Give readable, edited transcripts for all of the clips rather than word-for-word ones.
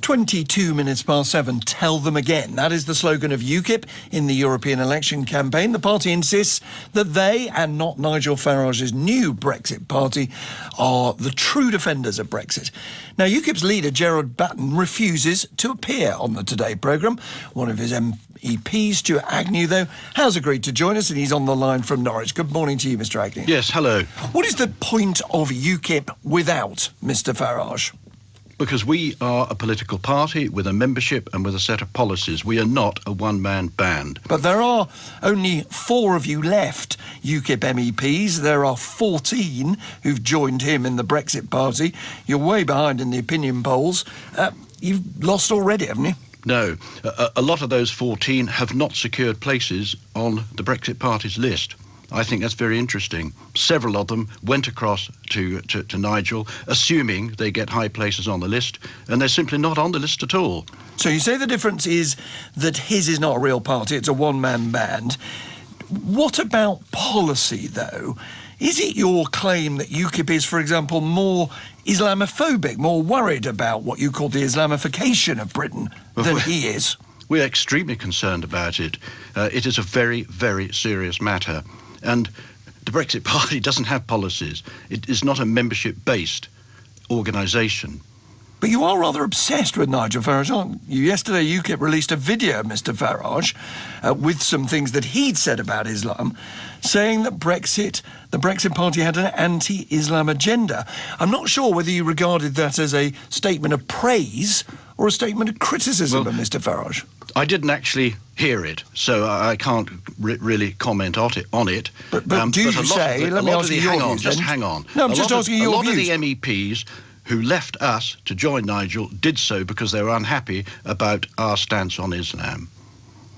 22 minutes past 7. Tell them again. That is the slogan of UKIP in the European election campaign. The party insists that they, and not Nigel Farage's new Brexit party, are the true defenders of Brexit. Now, UKIP's leader, Stewart Agnew, refuses to appear on the Today programme. One of his MEPs, Stewart Agnew, though, has agreed to join us, and he's on the line from Norwich. Good morning to you, Mr Agnew. Yes, hello. What is the point of UKIP without Mr Farage? Because we are a political party with a membership and with a set of policies. We are not a one-man band. But there are only 4 of you left, UKIP MEPs. There are 14 who've joined him in the Brexit party. You're way behind in the opinion polls. You've lost already, haven't you? No. A lot of those 14 have not secured places on the Brexit party's list. I think that's very interesting. Several of them went across to Nigel, assuming they get high places on the list, and they're simply not on the list at all. So you say the difference is that his is not a real party, it's a one-man band. What about policy, though? Is it your claim that UKIP is, for example, more Islamophobic, more worried about what you call the Islamification of Britain than he is? We're extremely concerned about it. It is a very, very serious matter. And the Brexit Party doesn't have policies. It is not a membership-based organisation. But you are rather obsessed with Nigel Farage, aren't you? Yesterday, UKIP released a video of Mr Farage with some things that he'd said about Islam, saying that the Brexit Party had an anti-Islam agenda. I'm not sure whether you regarded that as a statement of praise or a statement of criticism of Mr Farage. I didn't actually hear it, so I can't really comment on it. But do you say, let me ask you your views then. Hang on. No, I'm just asking your views. A lot of the MEPs who left us to join Nigel did so because they were unhappy about our stance on Islam.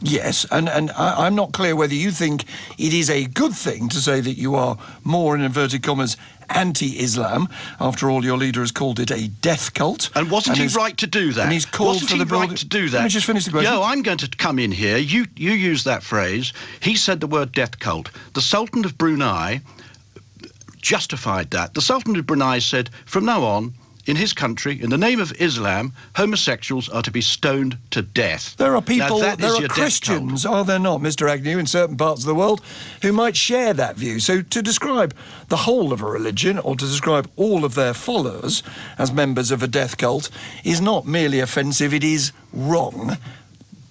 Yes, and I'm not clear whether you think it is a good thing to say that you are more, in inverted commas, anti-Islam. After all, your leader has called it a death cult. And wasn't he right to do that? And he's called for the right to do that? Let me just finish the question. No, I'm going to come in here. You use that phrase. He said the word death cult. The Sultan of Brunei justified that. The Sultan of Brunei said, from now on, in his country, in the name of Islam, homosexuals are to be stoned to death. There are people, there are Christians, are there not, Mr Agnew, in certain parts of the world, who might share that view. So to describe the whole of a religion, or to describe all of their followers as members of a death cult, is not merely offensive, it is wrong.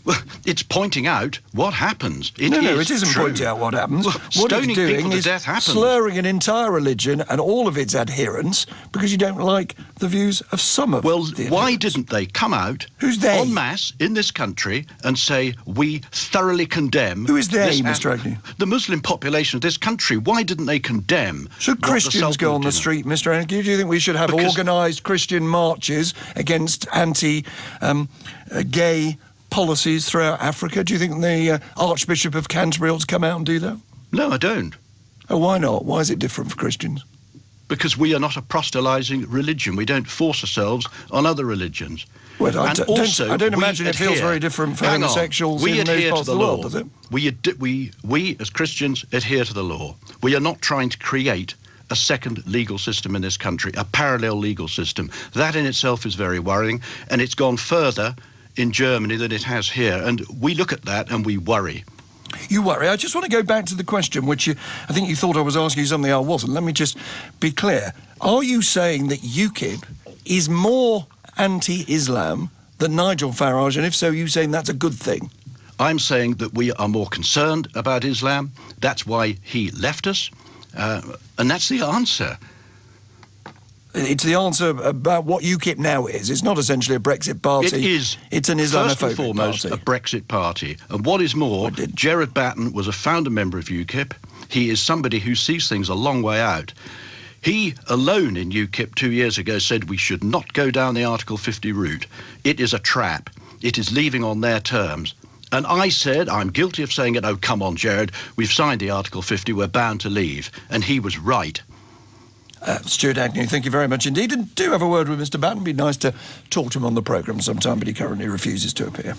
Well, it's pointing out what happens. No, it isn't pointing out what happens. Well, what it's doing is happens. slurring an entire religion and all of its adherents because you don't like the views of some of Well, the why adherents. didn't they come out Who's they? en masse in this country and say, we thoroughly condemn... Who is they, Mr Agnew? The Muslim population of this country. Why didn't they condemn... Should Christians go on the street, Mr Agnew? Do you think we should have organised Christian marches against anti-gay policies throughout Africa? Do you think the Archbishop of Canterbury ought to come out and do that? No, I don't. Oh, why not? Why is it different for Christians? Because we are not a proselytising religion. We don't force ourselves on other religions. Well, I don't imagine it feels very different for homosexuals in those parts of the world, does it? We, as Christians, adhere to the law. We are not trying to create a second legal system in this country, a parallel legal system. That in itself is very worrying, and it's gone further in Germany than it has here, and we look at that and we worry. You worry. I just want to go back to the question, which I think you thought I was asking you something I wasn't. Let me just be clear. Are you saying that UKIP is more anti-Islam than Nigel Farage, and if so, you saying that's a good thing? I'm saying that we are more concerned about Islam. That's why he left us, and that's the answer. It's the answer about what UKIP now is. It's not essentially a Brexit party. It is. It's an Islamophobic first and foremost party. A Brexit party. And what is more, Stewart Agnew was a founder member of UKIP. He is somebody who sees things a long way out. He alone in UKIP 2 years ago said we should not go down the Article 50 route. It is a trap. It is leaving on their terms. And I said, I'm guilty of saying it, oh, come on, Gerard, we've signed the Article 50, we're bound to leave. And he was right. Stewart Agnew, thank you very much indeed. And do have a word with Mr Batten. It'd be nice to talk to him on the programme sometime, but he currently refuses to appear.